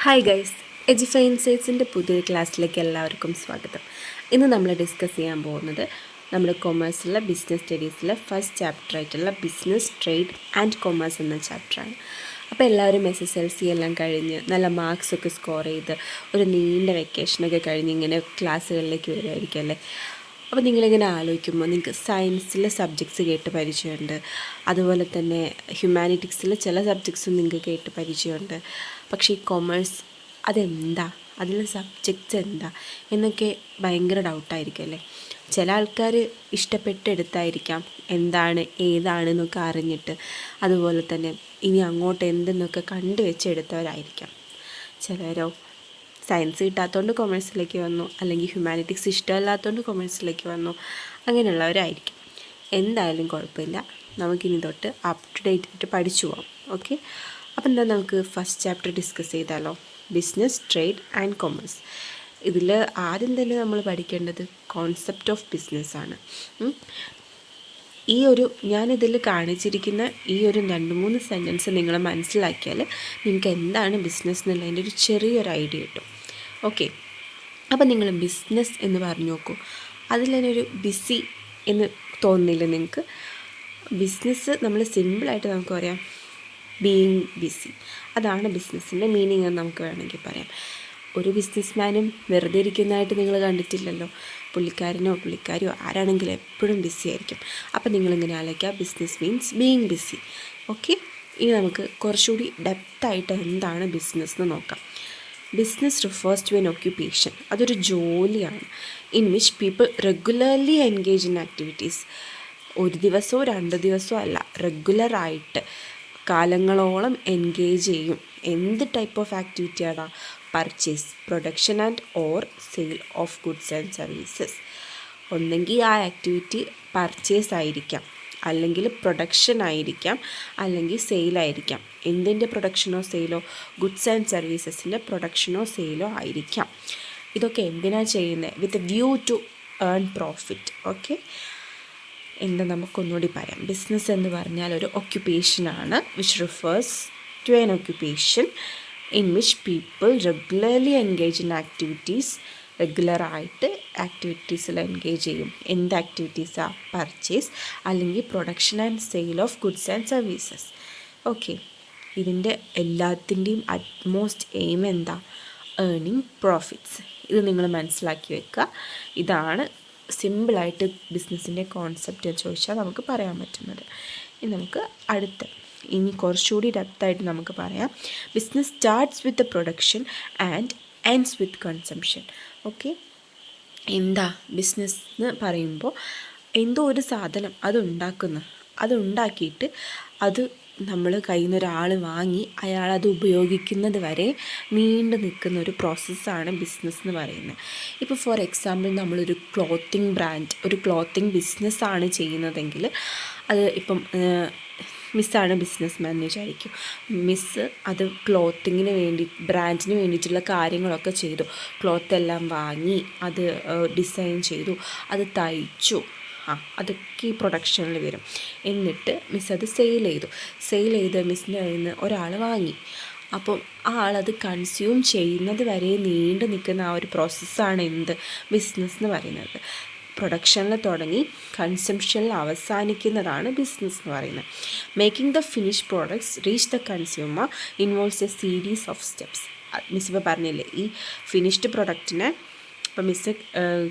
Hi guys, എജിഫൈ ഇൻസൈറ്റ്സിൻ്റെ പുതിയൊരു ക്ലാസ്സിലേക്ക് എല്ലാവർക്കും സ്വാഗതം. ഇന്ന് നമ്മൾ ഡിസ്കസ് ചെയ്യാൻ പോകുന്നത് നമ്മുടെ കൊമേഴ്സിലെ ബിസിനസ് സ്റ്റഡീസിലെ ഫസ്റ്റ് ചാപ്റ്റർ ആയിട്ടുള്ള ബിസിനസ് ട്രേഡ് ആൻഡ് കൊമേഴ്സ് എന്ന ചാപ്റ്ററാണ്. അപ്പോൾ എല്ലാവരും SSLC എല്ലാം കഴിഞ്ഞ് നല്ല മാർക്സൊക്കെ സ്കോർ ചെയ്ത് ഒരു നീണ്ട വെക്കേഷനൊക്കെ കഴിഞ്ഞ് ഇങ്ങനെ ക്ലാസ്സുകളിലേക്ക് വരുമായിരിക്കും അല്ലേ. അപ്പോൾ നിങ്ങളിങ്ങനെ ആലോചിക്കുമ്പോൾ നിങ്ങൾക്ക് സയൻസിലെ സബ്ജക്ട്സ് കേട്ട് പരിചയമുണ്ട്, അതുപോലെ തന്നെ ഹ്യൂമാനിറ്റിക്സിലെ ചില സബ്ജക്ട്സും നിങ്ങൾക്ക് കേട്ട് പരിചയമുണ്ട്. പക്ഷേ ഈ കൊമേഴ്സ് അതെന്താ, അതിലെ സബ്ജക്ട്സ് എന്താ എന്നൊക്കെ ഭയങ്കര ഡൗട്ടായിരിക്കും അല്ലേ. ചില ആൾക്കാർ ഇഷ്ടപ്പെട്ടെടുത്തായിരിക്കാം എന്താണ് ഏതാണെന്നൊക്കെ അറിഞ്ഞിട്ട്, അതുപോലെ തന്നെ ഇനി അങ്ങോട്ട് എന്തെന്നൊക്കെ കണ്ടു വെച്ചെടുത്തവരായിരിക്കാം. ചിലരോ സയൻസ് കിട്ടാത്തതുകൊണ്ട് കൊമേഴ്സിലേക്ക് വന്നു, അല്ലെങ്കിൽ ഹ്യൂമാനിറ്റിക്സ് ഇഷ്ടമല്ലാത്തതുകൊണ്ട് കൊമേഴ്സിലേക്ക് വന്നു, അങ്ങനെയുള്ളവരായിരിക്കും. എന്തായാലും കുഴപ്പമില്ല, നമുക്കിനി തൊട്ട് അപ് ടു ഡേറ്റ് ആയിട്ട് പഠിച്ചു പോകാം. ഓക്കെ, അപ്പോൾ എന്താ നമുക്ക് ഫസ്റ്റ് ചാപ്റ്റർ ഡിസ്കസ് ചെയ്താലോ. Business, trade and commerce. ഇതിൽ ആദ്യം തന്നെ നമ്മൾ പഠിക്കേണ്ടത് കോൺസെപ്റ്റ് ഓഫ് ബിസിനസ്സാണ്. ഞാനിതിൽ കാണിച്ചിരിക്കുന്ന ഈ ഒരു 2-3 സെൻറ്റൻസ് നിങ്ങൾ മനസ്സിലാക്കിയാൽ നിങ്ങൾക്ക് എന്താണ് ബിസിനസ് എന്നുള്ളതിൻ്റെ ഒരു ചെറിയൊരു ഐഡിയ കിട്ടും. ഓക്കെ, അപ്പോൾ നിങ്ങൾ ബിസിനസ് എന്ന് പറഞ്ഞു നോക്കൂ. അതിൽ തന്നെ ഒരു ബിസി എന്ന് തോന്നുന്നില്ല നിങ്ങൾക്ക്? ബിസിനസ് നമ്മൾ സിമ്പിളായിട്ട് നമുക്ക് പറയാം ബീയിങ് ബിസി. അതാണ് ബിസിനസ്സിൻ്റെ മീനിങ് എന്ന് നമുക്ക് വേണമെങ്കിൽ പറയാം. ഒരു ബിസിനസ്മാനും വെറുതെ ഇരിക്കുന്നതായിട്ട് നിങ്ങൾ കണ്ടിട്ടില്ലല്ലോ. പുള്ളിക്കാരിയോ ആരാണെങ്കിലും എപ്പോഴും ബിസി ആയിരിക്കും. അപ്പോൾ നിങ്ങളിങ്ങനെ ആലോചിക്കുക, business means being busy. Okay, ഇനി നമുക്ക് കുറച്ചുകൂടി ഡെപ്തായിട്ട് എന്താണ് ബിസിനസ് എന്ന് നോക്കാം. Business refers to an occupation. അതൊരു ജോലിയാണ്. In which people regularly engage in activities. ഒരു ദിവസമോ 2 ദിവസമോ അല്ല, റെഗുലറായിട്ട് കാലങ്ങളോളം എൻഗേജ് ചെയ്യും. എന്ത് ടൈപ്പ് ഓഫ് ആക്ടിവിറ്റിയാണ്? Purchase, production and or sale of goods and services. ഒന്നെങ്കിൽ ആ ആക്ടിവിറ്റി പർച്ചേസ് ആയിരിക്കാം, അല്ലെങ്കിൽ പ്രൊഡക്ഷൻ ആയിരിക്കാം, അല്ലെങ്കിൽ സെയിലായിരിക്കാം. എന്തിൻ്റെ പ്രൊഡക്ഷനോ സെയിലോ? ഗുഡ്സ് ആൻഡ് സർവീസസിൻ്റെ പ്രൊഡക്ഷനോ സെയിലോ ആയിരിക്കാം. ഇതൊക്കെ എന്തിനാണ് ചെയ്യുന്നത്? With view to earn profit. Okay, എന്താ നമുക്കൊന്നുകൂടി പറയാം. ബിസിനസ് എന്ന് പറഞ്ഞാൽ ഒരു ഒക്യുപ്പേഷനാണ്, which refers to an occupation in which people regularly engage in activities. റെഗുലറായിട്ട് ആക്ടിവിറ്റീസിൽ എൻഗേജ് ചെയ്യും. എന്ത് ആക്ടിവിറ്റീസാണ്? പർച്ചേസ് അല്ലെങ്കിൽ production and sale of goods and services. Okay, ഇതിൻ്റെ എല്ലാത്തിൻ്റെയും അറ്റ്മോസ്റ്റ് എയിം എന്താ? Earning profits. ഇത് നിങ്ങൾ മനസ്സിലാക്കി വെക്കുക. ഇതാണ് സിമ്പിളായിട്ട് ബിസിനസ്സിൻ്റെ കോൺസെപ്റ്റ് എന്ന് ചോദിച്ചാൽ നമുക്ക് പറയാൻ പറ്റുന്നത്. ഇനി കുറച്ചുകൂടി ഡെപ്തായിട്ട് നമുക്ക് പറയാം. Business starts with production and ends with consumption. Okay, എന്താ ബിസിനസ് എന്ന് പറയുമ്പോൾ എന്തോ ഒരു സാധനം അതുണ്ടാക്കിയിട്ട് അത് നമ്മൾ കയ്യിൽ നിന്ന് ഒരാൾ വാങ്ങി അയാളത് ഉപയോഗിക്കുന്നത് വരെ നീണ്ടു നിൽക്കുന്ന ഒരു പ്രോസസ്സാണ് ബിസിനസ് എന്ന് പറയുന്നത്. ഇപ്പോൾ ഫോർ എക്സാമ്പിൾ നമ്മളൊരു ക്ലോത്തിങ് ബ്രാൻഡ്, ഒരു ക്ലോത്തിങ് ബിസിനസ്സാണ് ചെയ്യുന്നതെങ്കിൽ അത് ഇപ്പം മിസ്സാണ് ബിസിനസ്മാൻ എന്ന് വിചാരിക്കും. മിസ്സ് അത് ക്ലോത്തിങ്ങിന് വേണ്ടി, ബ്രാൻഡിന് വേണ്ടിയിട്ടുള്ള കാര്യങ്ങളൊക്കെ ചെയ്തു. ക്ലോത്തെല്ലാം വാങ്ങി അത് ഡിസൈൻ ചെയ്തു, അത് തയ്ച്ചു, അതൊക്കെ ഈ പ്രൊഡക്ഷനിൽ വരും. എന്നിട്ട് മിസ് അത് സെയിൽ ചെയ്ത് മിസ്സിൻ്റെ കയ്യിൽ നിന്ന് ഒരാൾ വാങ്ങി. അപ്പോൾ ആ ആളത് കൺസ്യൂം ചെയ്യുന്നത് വരെ നീണ്ടു നിൽക്കുന്ന ആ ഒരു പ്രോസസ്സാണ് എന്ത്? ബിസിനസ് എന്ന് പറയുന്നത്. പ്രൊഡക്ഷനിൽ തുടങ്ങി കൺസംഷനിൽ അവസാനിക്കുന്നതാണ് ബിസിനസ് എന്ന് പറയുന്നത്. Making the finish products reach the consumer involves A series of steps. Miss ഇപ്പോൾ പറഞ്ഞില്ലേ, ഈ ഫിനിഷ്ഡ് പ്രൊഡക്റ്റിനെ, ഇപ്പോൾ മിസ്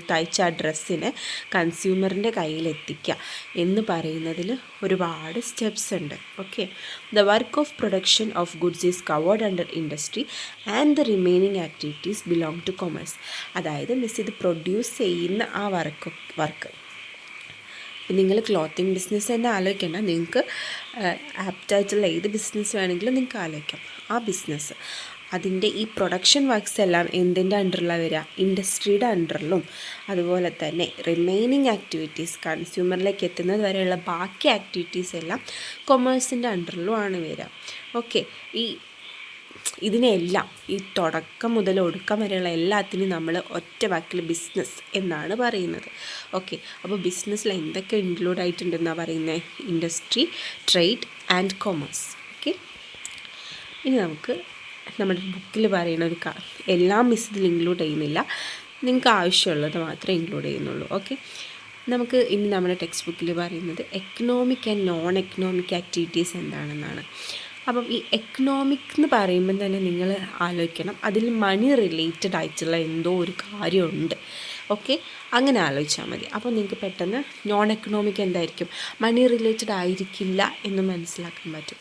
തയ്ച്ച ആ ഡ്രസ്സിനെ കൺസ്യൂമറിൻ്റെ കയ്യിലെത്തിക്കുക എന്ന് പറയുന്നതിൽ ഒരുപാട് സ്റ്റെപ്സ് ഉണ്ട്. Okay, the work of production of goods is covered under industry and the remaining activities belong two commerce. അതായത് മിസ് ഇത് പ്രൊഡ്യൂസ് ചെയ്യുന്ന ആ വർക്ക് നിങ്ങൾ ക്ലോത്തിങ് ബിസിനസ് തന്നെ ആലോചിക്കേണ്ട, നിങ്ങൾക്ക് ആപ്റ്റായിട്ടുള്ള ഏത് ബിസിനസ് വേണമെങ്കിലും നിങ്ങൾക്ക് ആലോചിക്കാം. ആ ബിസിനസ് അതിൻ്റെ ഈ പ്രൊഡക്ഷൻ വർക്ക്സ് എല്ലാം എന്തിൻ്റെ അണ്ടറിലാണ് വരിക? ഇൻഡസ്ട്രിയുടെ അണ്ടറിലും. അതുപോലെ തന്നെ റിമൈനിങ് ആക്ടിവിറ്റീസ്, കൺസ്യൂമറിലേക്ക് എത്തുന്നത് വരെയുള്ള ബാക്കി ആക്ടിവിറ്റീസ് എല്ലാം കൊമേഴ്സിൻ്റെ അണ്ടറിലുമാണ് വരിക. ഓക്കെ, ഇതിനെല്ലാം ഈ തുടക്കം മുതൽ ഒടുക്കം വരെയുള്ള എല്ലാത്തിനും നമ്മൾ ഒറ്റ വാക്കിൽ ബിസിനസ് എന്നാണ് പറയുന്നത്. ഓക്കെ, അപ്പോൾ ബിസിനസ്സിൽ എന്തൊക്കെ ഇൻക്ലൂഡ് ആയിട്ടുണ്ടെന്നാണ് പറയുന്നത്? Industry, trade and commerce. Okay, ഇനി നമുക്ക് നമ്മുടെ ബുക്കിൽ പറയുന്ന എല്ലാം മിസ് ഇതിൽ ഇൻക്ലൂഡ് ചെയ്യുന്നില്ല, നിങ്ങൾക്ക് ആവശ്യമുള്ളത് മാത്രമേ ഇൻക്ലൂഡ് ചെയ്യുന്നുള്ളൂ. ഓക്കെ, നമുക്ക് ഇനി നമ്മുടെ ടെക്സ്റ്റ് ബുക്കിൽ പറയുന്നത് economic and non economic activities എന്താണെന്നാണ്. അപ്പം ഈ എക്കണോമിക് എന്ന് പറയുമ്പം തന്നെ നിങ്ങൾ ആലോചിക്കണം, അതിൽ മണി റിലേറ്റഡ് ആയിട്ടുള്ള എന്തോ ഒരു കാര്യമുണ്ട്. ഓക്കെ, അങ്ങനെ ആലോചിച്ചാൽ മതി. അപ്പോൾ നിങ്ങൾക്ക് പെട്ടെന്ന് നോൺ എക്കണോമിക് എന്തായിരിക്കും, മണി റിലേറ്റഡ് ആയിരിക്കില്ല എന്ന് മനസ്സിലാക്കാൻ പറ്റും.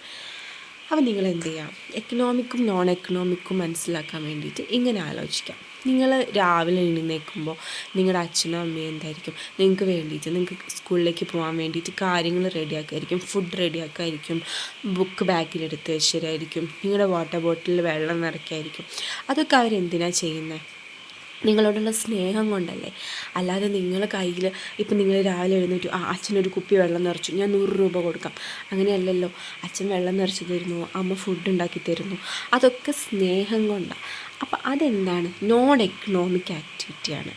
അപ്പോൾ നിങ്ങൾ എന്ത് ചെയ്യാം, എക്കണോമിക്കും നോൺ എക്കണോമിക്കും മനസ്സിലാക്കാൻ വേണ്ടിയിട്ട് ഇങ്ങനെ ആലോചിക്കാം. നിങ്ങൾ രാവിലെ എഴുന്നേൽക്കുമ്പോൾ നിങ്ങളുടെ അച്ഛനും അമ്മയും എന്തായിരിക്കും നിങ്ങൾക്ക് വേണ്ടിയിട്ട്, നിങ്ങൾക്ക് സ്കൂളിലേക്ക് പോകാൻ വേണ്ടിയിട്ട് കാര്യങ്ങൾ റെഡിയാക്കുമായിരിക്കും, ഫുഡ് റെഡിയാക്കുമായിരിക്കും, ബുക്ക് ബാഗിലെടുത്ത് വെച്ചതായിരിക്കും, നിങ്ങളുടെ വാട്ടർ ബോട്ടിലിൽ വെള്ളം നിറയ്ക്കായിരിക്കും. അതൊക്കെ അവരെന്തിനാണ് ചെയ്യുന്നത്? നിങ്ങളോടുള്ള സ്നേഹം കൊണ്ടല്ലേ. അല്ലാതെ നിങ്ങൾ കയ്യിൽ ഇപ്പം നിങ്ങൾ രാവിലെ എഴുന്നേറ്റു, അച്ഛനൊരു കുപ്പി വെള്ളം നിറച്ചു, ഞാൻ 100 രൂപ കൊടുക്കാം, അങ്ങനെയല്ലല്ലോ. അച്ഛൻ വെള്ളം നിറച്ച് തരുന്നു, അമ്മ ഫുഡ് ഉണ്ടാക്കി തരുന്നു, അതൊക്കെ സ്നേഹം കൊണ്ടാണ്. അപ്പം അതെന്താണ്, നോൺ എക്കണോമിക് ആക്ടിവിറ്റിയാണ്.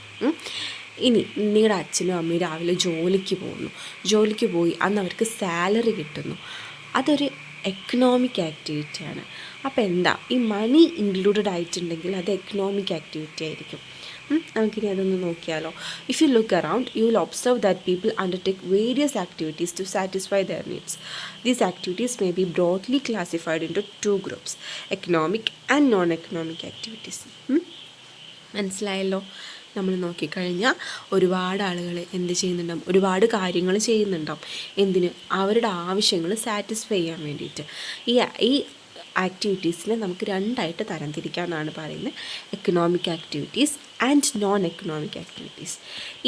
ഇനി നിങ്ങളുടെ അച്ഛനും അമ്മയും രാവിലെ ജോലിക്ക് പോയി അന്ന് അവർക്ക് സാലറി കിട്ടുന്നു, അതൊരു എക്കണോമിക് ആക്ടിവിറ്റിയാണ്. അപ്പോൾ എന്താ, ഈ മണി ഇൻക്ലൂഡഡ് ആയിട്ടുണ്ടെങ്കിൽ അത് എക്കണോമിക് ആക്ടിവിറ്റി ആയിരിക്കും. നമുക്കിനി അതൊന്ന് നോക്കിയാലോ. If you look around you will observe that people undertake various activities to satisfy their needs. These activities may be broadly classified into 2 groups, economic and non economic activities. മനസ്സിലായല്ലോ. നമ്മൾ നോക്കിക്കഴിഞ്ഞാൽ ഒരുപാട് ആളുകൾ എന്ത് ചെയ്യുന്നുണ്ടാവും, ഒരുപാട് കാര്യങ്ങൾ ചെയ്യുന്നുണ്ടാവും. എന്തിന്, അവരുടെ ആവശ്യങ്ങൾ സാറ്റിസ്ഫൈ ചെയ്യാൻ വേണ്ടിയിട്ട്. ഈ ആക്ടിവിറ്റീസിനെ നമുക്ക് 2ആയിട്ട് തരംതിരിക്കാമെന്നാണ് പറയുന്നത്, economic activities and non economic activities.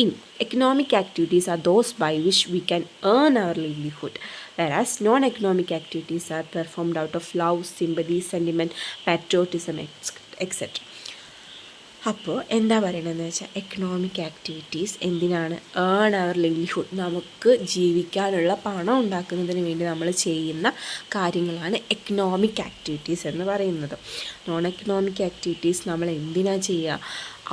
In economic activities are those by which we can earn our livelihood, whereas non-economic activities are performed out of love, sympathy, sentiment, patriotism, etc. അപ്പോൾ എന്താ പറയണതെന്ന് വെച്ചാൽ, എക്കണോമിക് ആക്ടിവിറ്റീസ് എന്തിനാണ്, earn our livelihood, നമുക്ക് ജീവിക്കാനുള്ള പണം ഉണ്ടാക്കുന്നതിന് വേണ്ടി നമ്മൾ ചെയ്യുന്ന കാര്യങ്ങളാണ് എക്കണോമിക് ആക്ടിവിറ്റീസ് എന്ന് പറയുന്നത്. നോൺ എക്കണോമിക് ആക്ടിവിറ്റീസ് നമ്മൾ എന്തിനാണ് ചെയ്യുക,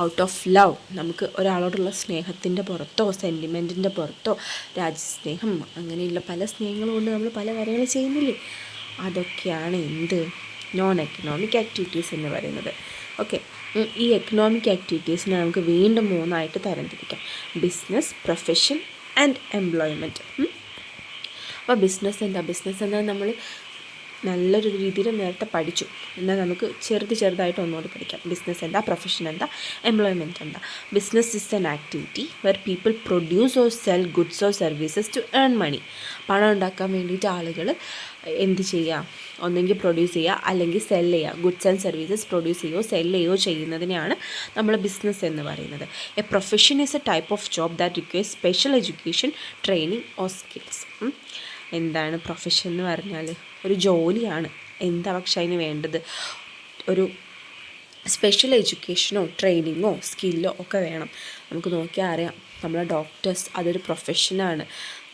ഔട്ട് ഓഫ് ലവ്, നമുക്ക് ഒരാളോടുള്ള സ്നേഹത്തിൻ്റെ പുറത്തോ സെൻറ്റിമെൻറ്റിൻ്റെ പുറത്തോ, രാജ്യസ്നേഹം, അങ്ങനെയുള്ള പല സ്നേഹങ്ങളും കൊണ്ട് നമ്മൾ പല കാര്യങ്ങൾ ചെയ്യുന്നില്ലേ, അതൊക്കെയാണ് എന്ത്, നോൺ എക്കണോമിക് ആക്ടിവിറ്റീസ് എന്ന് പറയുന്നത്. ഓക്കെ, ഈ എക്കണോമിക് ആക്ടിവിറ്റീസിനെ നമുക്ക് വീണ്ടും 3ആയിട്ട് തരംതിരിക്കാം, ബിസിനസ്, പ്രൊഫഷൻ ആൻഡ് എംപ്ലോയ്മെൻറ്റ്. അപ്പോൾ ബിസിനസ് എന്നാൽ നമ്മൾ നല്ലൊരു രീതിയിൽ നേരത്തെ പഠിച്ചു. എന്നാൽ നമുക്ക് ചെറുതായിട്ട് ഒന്നുകൂടി പഠിക്കാം. ബിസിനസ് എന്താ, പ്രൊഫഷൻ എന്താ, എംപ്ലോയ്മെൻറ്റ് എന്താ. Business is an activity where people produce or sell goods or services to earn money. പണം ഉണ്ടാക്കാൻ വേണ്ടിയിട്ട് ആളുകൾ എന്ത് ചെയ്യുക, ഒന്നെങ്കിൽ പ്രൊഡ്യൂസ് ചെയ്യുക അല്ലെങ്കിൽ സെൽ ചെയ്യുക. ഗുഡ്സ് ആൻഡ് സർവീസസ് പ്രൊഡ്യൂസ് ചെയ്യുകയോ സെൽ ചെയ്യുകയോ ചെയ്യുന്നതിനെയാണ് നമ്മൾ ബിസിനസ് എന്ന് പറയുന്നത്. A profession is A type of job that requires special education, training or skills. എന്താണ് പ്രൊഫഷൻ എന്ന് പറഞ്ഞാൽ, ഒരു ജോലിയാണ്. എന്താ പക്ഷെ അതിന് വേണ്ടത്, ഒരു സ്പെഷ്യൽ എഡ്യൂക്കേഷനോ ട്രെയിനിങ്ങോ സ്കില്ലോ ഒക്കെ വേണം. നമുക്ക് നോക്കിയാൽ അറിയാം, നമ്മളെ ഡോക്ടേഴ്സ് അതൊരു പ്രൊഫഷനാണ്.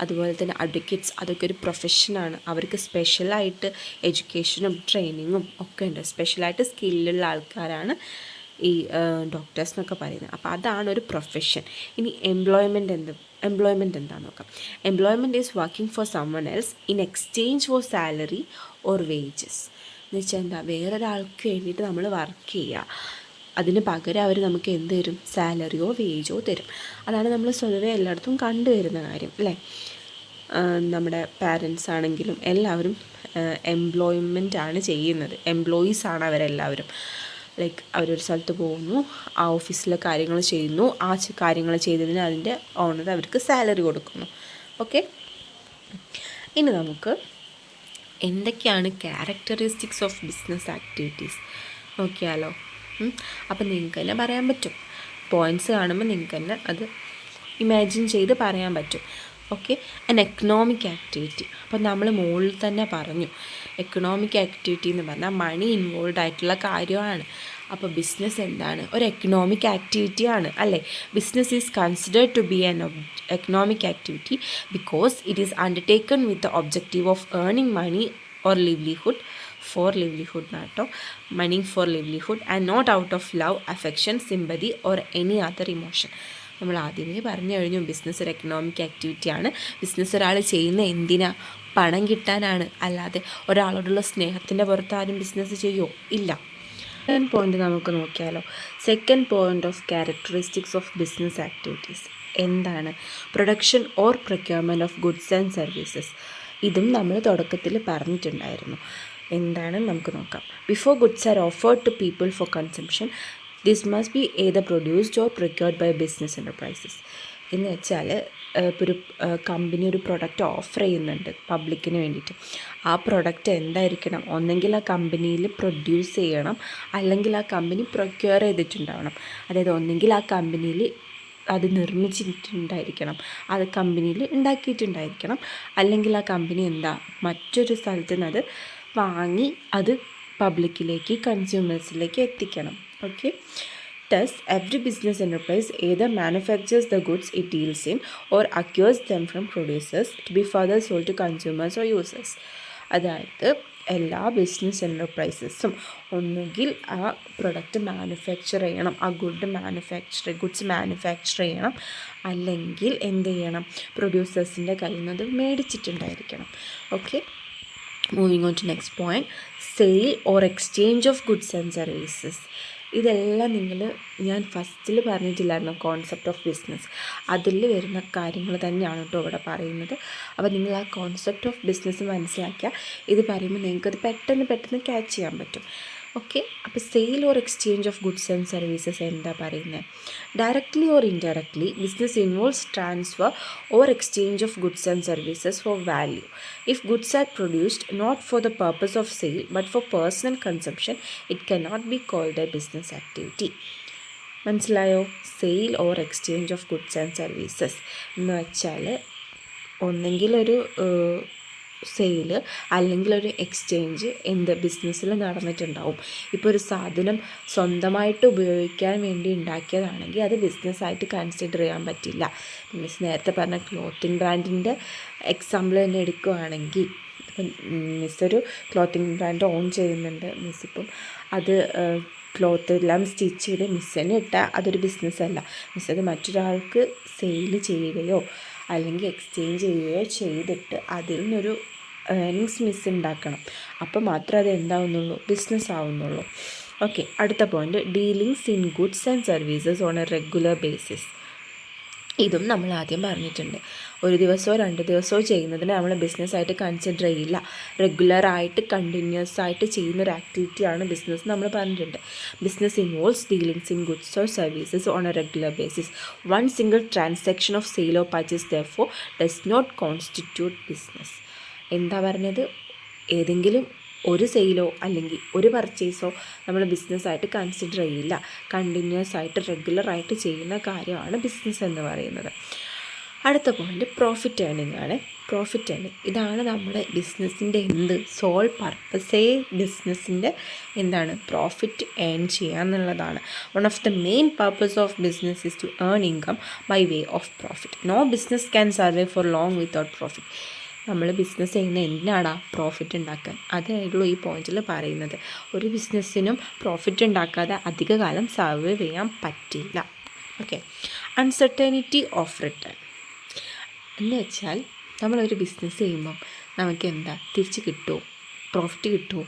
അതുപോലെ തന്നെ അഡ്വക്കേറ്റ്സ് അതൊക്കെ ഒരു പ്രൊഫഷനാണ്. അവർക്ക് സ്പെഷ്യലായിട്ട് എഡ്യൂക്കേഷനും ട്രെയിനിങ്ങും ഒക്കെ ഉണ്ട്. സ്പെഷ്യലായിട്ട് സ്കില്ലുള്ള ആൾക്കാരാണ് ഈ ഡോക്ടേഴ്സ് എന്നൊക്കെ പറയുന്നത്. അപ്പോൾ അതാണ് ഒരു പ്രൊഫഷൻ. ഇനി എംപ്ലോയ്മെൻറ്റ് എന്താണെന്ന് നോക്കാം. Employment is working for someone else in exchange for salary or wages. എന്ന് വെച്ചാൽ എന്താ, വേറൊരാൾക്ക് വേണ്ടിയിട്ട് നമ്മൾ വർക്ക് ചെയ്യുക, അതിന് പകരം അവർ നമുക്ക് എന്ത് തരും, സാലറിയോ വേജോ തരും. അതാണ് നമ്മൾ സ്വതവേ എല്ലായിടത്തും കണ്ടുവരുന്ന കാര്യം അല്ലേ. നമ്മുടെ പാരൻസ് ആണെങ്കിലും എല്ലാവരും എംപ്ലോയ്മെൻ്റ് ആണ് ചെയ്യുന്നത്, എംപ്ലോയീസാണ് അവരെല്ലാവരും. ലൈക്ക് അവരൊരു സ്ഥലത്ത് പോകുന്നു, ആ ഓഫീസിലെ കാര്യങ്ങൾ ചെയ്യുന്നു, ആ കാര്യങ്ങൾ ചെയ്തതിന് അതിൻ്റെ ഓണർ അവർക്ക് സാലറി കൊടുക്കുന്നു. ഓക്കെ, ഇനി നമുക്ക് എന്തൊക്കെയാണ് ക്യാരക്ടറിസ്റ്റിക്സ് ഓഫ് ബിസിനസ് ആക്ടിവിറ്റീസ് നോക്കിയാലോ. അപ്പം നിങ്ങൾക്ക് തന്നെ പറയാൻ പറ്റും, പോയിൻറ്റ്സ് കാണുമ്പോൾ നിങ്ങൾക്ക് തന്നെ അത് ഇമാജിൻ ചെയ്ത് പറയാൻ പറ്റും. Okay, an economic activity. അപ്പോൾ നമ്മൾ മുകളിൽ തന്നെ പറഞ്ഞു, എക്കണോമിക് ആക്ടിവിറ്റി എന്ന് പറഞ്ഞാൽ മണി ഇൻവോൾവ് ആയിട്ടുള്ള കാര്യമാണ്. അപ്പോൾ ബിസിനസ് എന്താണ്, ഒരു എക്കണോമിക് ആക്ടിവിറ്റിയാണ് അല്ലേ. Business is considered to be an economic activity because it is undertaken with the objective of earning money or livelihood for livelihood നാട്ടോ, money for livelihood and not out of love, affection, sympathy or any other emotion. നമ്മൾ ആദ്യമേ പറഞ്ഞു കഴിഞ്ഞു, business ഒരു economic ആക്ടിവിറ്റിയാണ്. Business ഒരാൾ ചെയ്യുന്ന എന്തിനാ, പണം കിട്ടാനാണ്. അല്ലാതെ ഒരാളോടുള്ള സ്നേഹത്തിൻ്റെ പുറത്ത് ആരും ബിസിനസ് ചെയ്യുമോ, ഇല്ല. പോയിന്റ് നമുക്ക് നോക്കിയാലോ. Second point of characteristics of business activities എന്താണ്? Production or procurement of goods and services. ഇതും നമ്മൾ തുടക്കത്തിൽ പറഞ്ഞിട്ടുണ്ടായിരുന്നു. എന്താണ് നമുക്ക് നോക്കാം. Before goods are offered to people for consumption, this must be either produced or procured by business enterprises. എന്ന് വെച്ചാൽ ഇപ്പോൾ ഒരു കമ്പനി ഒരു പ്രൊഡക്റ്റ് ഓഫർ ചെയ്യുന്നുണ്ട് പബ്ലിക്കിന് വേണ്ടിയിട്ട്. ആ പ്രൊഡക്റ്റ് എന്തായിരിക്കണം? ഒന്നെങ്കിൽ ആ കമ്പനിയിൽ പ്രൊഡ്യൂസ് ചെയ്യണം, അല്ലെങ്കിൽ ആ കമ്പനി പ്രൊക്യൂർ ചെയ്തിട്ടുണ്ടാവണം. അതായത് ഒന്നെങ്കിൽ ആ കമ്പനിയിൽ അത് നിർമ്മിച്ചിട്ടുണ്ടായിരിക്കണം, അത് കമ്പനിയിൽ ഉണ്ടാക്കിയിട്ടുണ്ടായിരിക്കണം, അല്ലെങ്കിൽ ആ കമ്പനി മറ്റൊരു സ്ഥലത്ത് നിന്ന് അത് വാങ്ങി അത് പബ്ലിക്കിലേക്ക്, കൺസ്യൂമേഴ്സിലേക്ക് എത്തിക്കണം. Okay. Thus, every business enterprise either manufactures the goods it deals in or acquires them from producers to be further sold to consumers or users. അതായത് എല്ലാ ബിസിനസ് എൻ്റർപ്രൈസസും ഒന്നുകിൽ ആ പ്രൊഡക്റ്റ് മാനുഫാക്ചർ ചെയ്യണം, ആ ഗുഡ്സ് മാനുഫാക്ചർ ചെയ്യണം, അല്ലെങ്കിൽ എന്ത് ചെയ്യണം? പ്രൊഡ്യൂസേഴ്സിൻ്റെ കയ്യിൽ നിന്ന് അത് മേടിച്ചിട്ടുണ്ടായിരിക്കണം. Okay. Moving on to next point, sale or exchange of goods and services. ഇതെല്ലാം ഞാൻ ഫസ്റ്റിൽ പറഞ്ഞിട്ടില്ലായിരുന്നു കോൺസെപ്റ്റ് ഓഫ് ബിസിനസ്, അതിൽ വരുന്ന കാര്യങ്ങൾ തന്നെയാണ് കേട്ടോ ഇവിടെ പറയുന്നത്. അപ്പോൾ നിങ്ങൾ ആ കോൺസെപ്റ്റ് ഓഫ് ബിസിനസ് മനസ്സിലാക്കിയാൽ ഇത് പറയുമ്പോൾ നിങ്ങൾക്കത് പെട്ടെന്ന് ക്യാച്ച് ചെയ്യാൻ പറ്റും. ഓക്കെ. അപ്പോൾ sale or exchange of goods and services എന്താ പറയുന്നത്? Directly or indirectly business involves transfer or exchange of goods and services for value. If goods are produced not for the purpose of sale but for personal consumption, it cannot be called a business activity. മനസ്സിലായോ? Sale or exchange of goods and services എന്ന് വെച്ചാൽ ഒന്നെങ്കിൽ ഒരു sale അല്ലെങ്കിൽ ഒരു exchange ബിസിനസ്സിൽ നടന്നിട്ടുണ്ടാവും. ഇപ്പോൾ ഒരു സാധനം സ്വന്തമായിട്ട് ഉപയോഗിക്കാൻ വേണ്ടി ഉണ്ടാക്കിയതാണെങ്കിൽ അത് ബിസിനസ്സായിട്ട് കൺസിഡർ ചെയ്യാൻ പറ്റില്ല. മിസ് നേരത്തെ പറഞ്ഞ ക്ലോത്തിങ് ബ്രാൻഡിൻ്റെ എക്സാമ്പിൾ തന്നെ എടുക്കുകയാണെങ്കിൽ, ഇപ്പം മിസ്സൊരു ക്ലോത്തിങ് ബ്രാൻഡ് ഓൺ ചെയ്യുന്നുണ്ട്. മിസ്സിപ്പം അത് ക്ലോത്ത് എല്ലാം സ്റ്റിച്ച് ചെയ്ത് മിസ്സിന് ഇട്ടാൽ അതൊരു ബിസിനസ്സല്ല. മിസ് അത് മറ്റൊരാൾക്ക് സെയിൽ ചെയ്യുകയോ അല്ലെങ്കിൽ എക്സ്ചേഞ്ച് ചെയ്യുകയോ ചെയ്തിട്ട് അതിൽ നിന്നൊരു ഏർണിങ്സ് മിസ് ഉണ്ടാക്കണം. അപ്പോൾ മാത്രമേ അത് എന്താവുന്നുള്ളൂ? ബിസിനസ് ആവുന്നുള്ളൂ. ഓക്കെ. അടുത്ത point, dealings in goods and services on a regular basis. ഇതും നമ്മൾ ആദ്യം പറഞ്ഞിട്ടുണ്ട്. ഒരു ദിവസമോ 2 ദിവസമോ ചെയ്യുന്നതിന് നമ്മൾ ബിസിനസ്സായിട്ട് കൺസിഡർ ചെയ്യില്ല. റെഗുലറായിട്ട് കണ്ടിന്യൂസ് ആയിട്ട് ചെയ്യുന്നൊരു ആക്ടിവിറ്റിയാണ് ബിസിനസ് നമ്മൾ പറഞ്ഞിട്ടുണ്ട്. Business involves dealings in goods or services on a regular basis. One single transaction of sale or purchase therefore does not constitute business. എന്താ പറഞ്ഞത്? ഏതെങ്കിലും ഒരു സെയിലോ അല്ലെങ്കിൽ ഒരു പർച്ചേസോ നമ്മൾ ബിസിനസ്സായിട്ട് കൺസിഡർ ചെയ്യില്ല. കണ്ടിന്യൂസ് ആയിട്ട് റെഗുലറായിട്ട് ചെയ്യുന്ന കാര്യമാണ് ബിസിനസ് എന്ന് പറയുന്നത്. അടുത്ത പോയിന്റ് പ്രോഫിറ്റ് ഏണിംഗ് ആണ്. പ്രോഫിറ്റ് ഏണിംഗ് ഇതാണ് നമ്മുടെ ബിസിനസ്സിൻ്റെ സോൾ പർപ്പസേ ബിസിനസ്സിൻ്റെ പ്രോഫിറ്റ് ഏൺ ചെയ്യുക എന്നുള്ളതാണ്. One of the main purpose of business is to earn income by way of profit. No business can survive for long without profit. നമ്മൾ business ചെയ്യുന്ന എന്തിനാടാ? പ്രോഫിറ്റ് ഉണ്ടാക്കാൻ. അതായിരുന്നു ഈ പോയിന്റിൽ പറയുന്നത്. ഒരു ബിസിനസ്സിനും പ്രോഫിറ്റ് ഉണ്ടാക്കാതെ അധിക കാലം സർവൈവ് ചെയ്യാൻ പറ്റില്ല. ഓക്കെ. അൺസർട്ടനിറ്റി ഓഫ് റിട്ടേൺ എന്ന് വെച്ചാൽ നമ്മളൊരു ബിസിനസ് ചെയ്യുമ്പം നമുക്ക് തിരിച്ച് കിട്ടുമോ, പ്രോഫിറ്റ് കിട്ടുമോ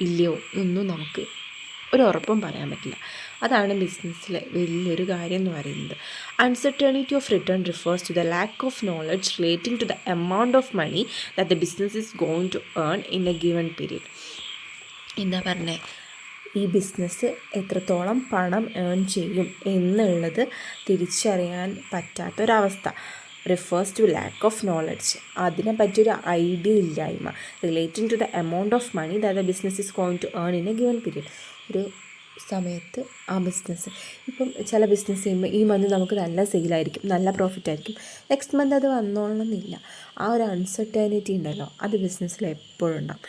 ഇല്ലയോ ഒന്നും നമുക്ക് ഒരു ഉറപ്പും പറയാൻ പറ്റില്ല. അതാണ് ബിസിനസ്സിലെ വലിയൊരു കാര്യം എന്ന് പറയുന്നത്. Uncertainty of return refers to the lack of knowledge relating to the amount of money that the business is going to earn in a given period. എന്താ പറഞ്ഞത്? ഈ ബിസിനസ് എത്രത്തോളം പണം ഏൺ ചെയ്യും എന്നുള്ളത് തിരിച്ചറിയാൻ പറ്റാത്തൊരവസ്ഥ. Refers to lack of knowledge, അതിനെ പറ്റിയൊരു ഐഡിയ ഇല്ലായ്മ. Relating to the amount of money that the business is going to earn in a given period. ഒരു സമയത്ത് ആ ബിസിനസ്, ഇപ്പം ചില ബിസിനസ് ചെയ്യുമ്പോൾ ഈ മന്ത് നമുക്ക് നല്ല സെയിലായിരിക്കും, നല്ല പ്രോഫിറ്റ് ആയിരിക്കും, നെക്സ്റ്റ് മന്ത് അത് വന്നോളണമെന്നില്ല. ആ ഒരു അൺസർട്ടനിറ്റി ഉണ്ടല്ലോ, അത് ബിസിനസ്സിൽ എപ്പോഴും ഉണ്ടാകും.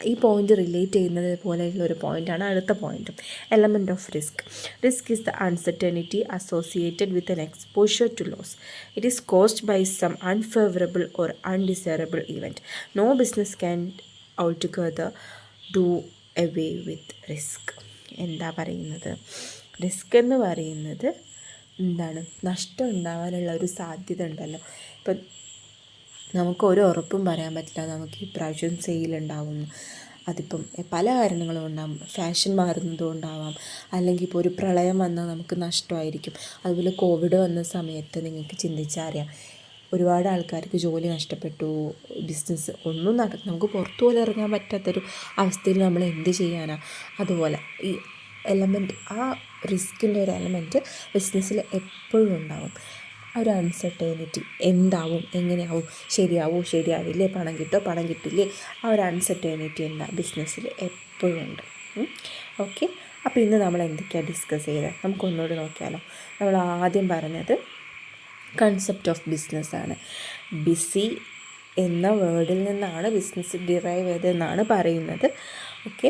ഈ പോയിന്റ് റിലേറ്റ് ചെയ്യുന്നത് പോലെയുള്ള ഒരു പോയിൻ്റാണ് അടുത്ത പോയിൻറ്റും. Element of risk. Risk is the uncertainty associated with an exposure to loss. It is caused by some unfavourable or undesirable event. No business can altogether do away with risk. എന്താ പറയുന്നത്? Risk എന്ന് പറയുന്നത് നഷ്ടം ഉണ്ടാകാനുള്ള ഒരു സാധ്യത ഉണ്ടല്ലോ. ഇപ്പം നമുക്ക് ഒരു ഉറപ്പും പറയാൻ പറ്റില്ല നമുക്ക് ഈ പ്രാവശ്യം സെയിലുണ്ടാവുമെന്ന്. അതിപ്പം പല കാരണങ്ങളും ഉണ്ടാകും. ഫാഷൻ മാറുന്നതുകൊണ്ടാവാം, അല്ലെങ്കിൽ ഇപ്പോൾ ഒരു പ്രളയം വന്നാൽ നമുക്ക് നഷ്ടമായിരിക്കും. അതുപോലെ കോവിഡ് വന്ന സമയത്ത് നിങ്ങൾക്ക് ചിന്തിച്ചറിയാം, ഒരുപാട് ആൾക്കാർക്ക് ജോലി നഷ്ടപ്പെട്ടു, ബിസിനസ് ഒന്നും നമുക്ക് പുറത്തു പോലും ഇറങ്ങാൻ പറ്റാത്തൊരു അവസ്ഥയിൽ നമ്മൾ എന്ത് ചെയ്യാനാണ്. അതുപോലെ ഈ എലമെൻറ്റ്, ആ റിസ്കിൻ്റെ ഒരു എലമെൻറ്റ് ബിസിനസ്സിൽ എപ്പോഴും ഉണ്ടാവും. ആ ഒരു അൺസർട്ടൈനിറ്റി, എന്താവും, എങ്ങനെയാവും, ശരിയാവില്ലേ, പണം കിട്ടോ പണം കിട്ടില്ലേ, ആ ഒരു അൺസർട്ടൈനിറ്റി എന്താ ബിസിനസ്സിൽ എപ്പോഴും ഉണ്ട്. ഓക്കെ, അപ്പോൾ ഇന്ന് നമ്മൾ എന്തൊക്കെയാണ് ഡിസ്കസ് ചെയ്തത്, നമുക്കൊന്നുകൂടി നോക്കിയാലോ. നമ്മൾ ആദ്യം പറഞ്ഞത് കൺസെപ്റ്റ് ഓഫ് ബിസിനസ്സാണ്. ബിസി എന്ന വേർഡിൽ നിന്നാണ് ബിസിനസ് ഡിറൈവ് ചെയ്തതെന്നാണ് പറയുന്നത്. ഓക്കെ,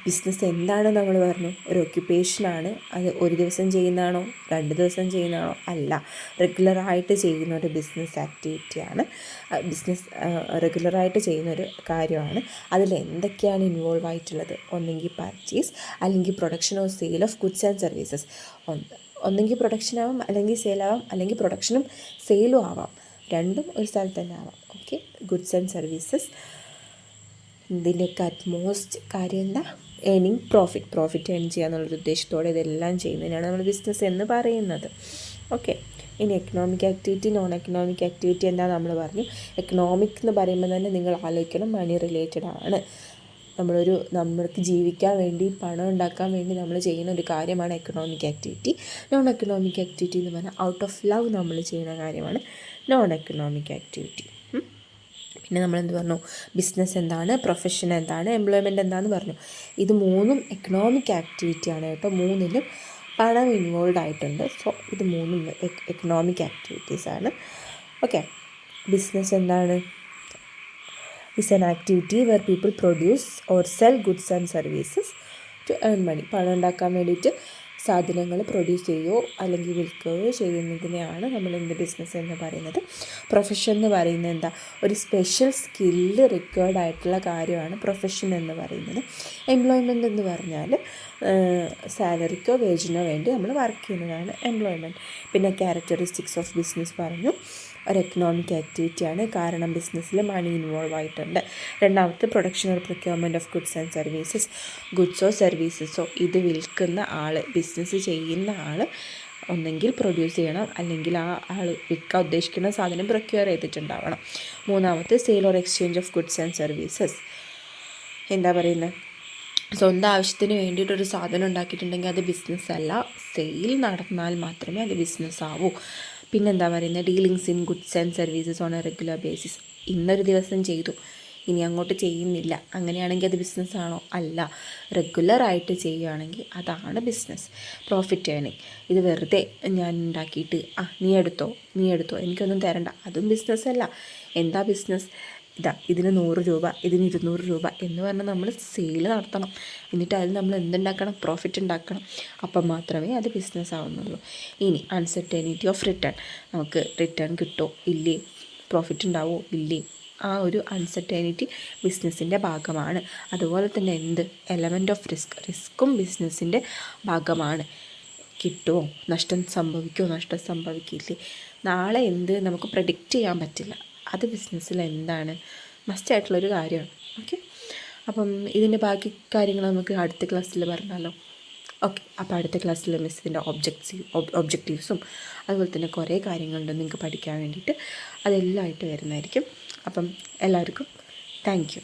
ബിസിനസ് എന്താണ് നമ്മൾ പറഞ്ഞു, ഒരു ഒക്യുപ്പേഷനാണ്. അത് ഒരു ദിവസം ചെയ്യുന്നതാണോ 2 ദിവസം ചെയ്യുന്നതാണോ അല്ല, റെഗുലറായിട്ട് ചെയ്യുന്ന ഒരു ബിസിനസ് ആക്ടിവിറ്റിയാണ്. ബിസിനസ് റെഗുലറായിട്ട് ചെയ്യുന്നൊരു കാര്യമാണ്. അതിൽ എന്തൊക്കെയാണ് ഇൻവോൾവ് ആയിട്ടുള്ളത്, ഒന്നെങ്കിൽ പർച്ചേസ്, അല്ലെങ്കിൽ production or sale of goods and services. ഒന്നെങ്കിൽ പ്രൊഡക്ഷനാവാം, അല്ലെങ്കിൽ സെയിലാവാം, അല്ലെങ്കിൽ പ്രൊഡക്ഷനും സെയിലും ആവാം, രണ്ടും ഒരു സ്ഥലത്ത് തന്നെ ആവാം. Okay, goods and services. ഇതിൻ്റെയൊക്കെ അറ്റ്മോസ്റ്റ് കാര്യം എന്താ, പ്രോഫിറ്റ് ഏൺ ചെയ്യുക എന്നുള്ളൊരു ഉദ്ദേശത്തോടെ ഇതെല്ലാം ചെയ്യുന്നതിനാണ് നമ്മൾ ബിസിനസ് എന്ന് പറയുന്നത്. ഓക്കെ, ഇനി economic activity, non economic activity എന്താ നമ്മൾ പറഞ്ഞു. എക്കണോമിക് എന്ന് പറയുമ്പോൾ തന്നെ നിങ്ങൾ ആലോചിക്കണം, മണി റിലേറ്റഡ് ആണ്. നമ്മൾക്ക് ജീവിക്കാൻ വേണ്ടി, പണം ഉണ്ടാക്കാൻ വേണ്ടി നമ്മൾ ചെയ്യുന്ന ഒരു കാര്യമാണ് economic activity. Non economic activity എന്ന് പറഞ്ഞാൽ ഔട്ട് ഓഫ് ലവ് നമ്മൾ ചെയ്യുന്ന കാര്യമാണ് നോൺ എക്കണോമിക് ആക്ടിവിറ്റി. പിന്നെ നമ്മളെന്ത് പറഞ്ഞു, ബിസിനസ് എന്താണ്, പ്രൊഫഷൻ എന്താണ്, എംപ്ലോയ്മെൻറ്റ് എന്താണെന്ന് പറഞ്ഞു. ഇത് 3ഉം എക്കണോമിക് ആക്ടിവിറ്റിയാണ് കേട്ടോ. 3ലും പണം ഇൻവോൾവ് ആയിട്ടുണ്ട്. സോ ഇത് 3ഉം എക്കണോമിക് ആക്ടിവിറ്റീസാണ്. ഓക്കെ, ബിസിനസ് എന്താണ്, is an activity where people produce or sell goods and services to earn money. പണം ഉണ്ടാക്കാൻ വേണ്ടിയിട്ട് സാധനങ്ങൾ പ്രൊഡ്യൂസ് ചെയ്യുകയോ അല്ലെങ്കിൽ വിൽക്കുകയോ ചെയ്യുന്നതിനെയാണ് നമ്മൾ എന്ത് ബിസിനസ് എന്ന് പറയുന്നത്. പ്രൊഫഷൻ എന്ന് പറയുന്നത് എന്താ, ഒരു സ്പെഷ്യൽ സ്കില്ല് റിക്വയർഡ് ആയിട്ടുള്ള കാര്യമാണ് പ്രൊഫഷൻ എന്ന് പറയുന്നത്. എംപ്ലോയ്മെൻ്റ് എന്ന് പറഞ്ഞാൽ സാലറിക്കോ വേജിനോ വേണ്ടി നമ്മൾ വർക്ക് ചെയ്യുന്നതാണ് എംപ്ലോയ്മെൻറ്റ്. പിന്നെ ക്യാരക്ടറിസ്റ്റിക്സ് ഓഫ് ബിസിനസ് പറഞ്ഞു, ഒരു എക്കണോമിക് ആക്ടിവിറ്റിയാണ്, കാരണം ബിസിനസ്സിൽ മണി ഇൻവോൾവ് ആയിട്ടുണ്ട്. രണ്ടാമത്തെ production or procurement of goods and services. ഗുഡ്സോ സർവീസസോ ഇത് വിൽക്കുന്ന ആൾ, ബിസിനസ് ചെയ്യുന്ന ആൾ ഒന്നെങ്കിൽ പ്രൊഡ്യൂസ് ചെയ്യണം, അല്ലെങ്കിൽ ആ ആൾ വിൽക്കാൻ ഉദ്ദേശിക്കുന്ന സാധനം പ്രൊക്യൂർ ചെയ്തിട്ടുണ്ടാവണം. മൂന്നാമത്തെ sale or exchange of goods and services. എന്താ പറയുന്നത്, സ്വന്തം ആവശ്യത്തിന് വേണ്ടിയിട്ടൊരു സാധനം ഉണ്ടാക്കിയിട്ടുണ്ടെങ്കിൽ അത് ബിസിനസ് അല്ല, സെയിൽ നടന്നാൽ മാത്രമേ അത് ബിസിനസ് ആവൂ. പിന്നെന്താ പറയുന്നത്, dealings in goods and services on a regular basis. ഇന്നൊരു ദിവസം ചെയ്തു, ഇനി അങ്ങോട്ട് ചെയ്യുന്നില്ല, അങ്ങനെയാണെങ്കിൽ അത് ബിസിനസ്സാണോ? അല്ല. റെഗുലറായിട്ട് ചെയ്യുകയാണെങ്കിൽ അതാണ് ബിസിനസ്. പ്രോഫിറ്റ് ഏണിങ്, ഇത് വെറുതെ ഞാൻ ഉണ്ടാക്കിയിട്ട് നീ എടുത്തോ എനിക്കൊന്നും തരണ്ട, അതും ബിസിനസ്സല്ല. എന്താ ബിസിനസ്, ഇതിന് 100 രൂപ, ഇതിന് 200 രൂപ എന്ന് പറഞ്ഞാൽ നമ്മൾ സെയിൽ നടത്തണം. എന്നിട്ട് അതിൽ നമ്മൾ എന്തുണ്ടാക്കണം, പ്രോഫിറ്റ് ഉണ്ടാക്കണം. അപ്പം മാത്രമേ അത് ബിസിനസ് ആവുന്നുള്ളൂ. ഇനി അൺസർട്ടനിറ്റി ഓഫ് റിട്ടേൺ, നമുക്ക് റിട്ടേൺ കിട്ടുമോ ഇല്ലേ, പ്രോഫിറ്റ് ഉണ്ടാവുമോ ഇല്ലേ, ആ ഒരു അൺസർട്ടനിറ്റി ബിസിനസ്സിൻ്റെ ഭാഗമാണ്. അതുപോലെ തന്നെ എലമെൻറ്റ് ഓഫ് റിസ്ക്കും ബിസിനസ്സിൻ്റെ ഭാഗമാണ്. കിട്ടുമോ, നഷ്ടം സംഭവിക്കില്ലേ, നാളെ നമുക്ക് പ്രഡിക്റ്റ് ചെയ്യാൻ പറ്റില്ല. അത് ബിസിനസ്സിൽ എന്താണ് മസ്റ്റായിട്ടുള്ളൊരു കാര്യമാണ്. ഓക്കെ, അപ്പം ഇതിൻ്റെ ബാക്കി കാര്യങ്ങൾ നമുക്ക് അടുത്ത ക്ലാസ്സിൽ പറഞ്ഞാലോ. ഓക്കെ, അപ്പോൾ അടുത്ത ക്ലാസ്സിൽ മിസ് ഇതിൻ്റെ ഒബ്ജക്റ്റീവ്സും അതുപോലെ തന്നെ കുറേ കാര്യങ്ങളുണ്ട് നിങ്ങൾക്ക് പഠിക്കാൻ വേണ്ടിയിട്ട്, അതെല്ലാം ആയിട്ട് വരുന്നതായിരിക്കും. അപ്പം എല്ലാവർക്കും താങ്ക് യു.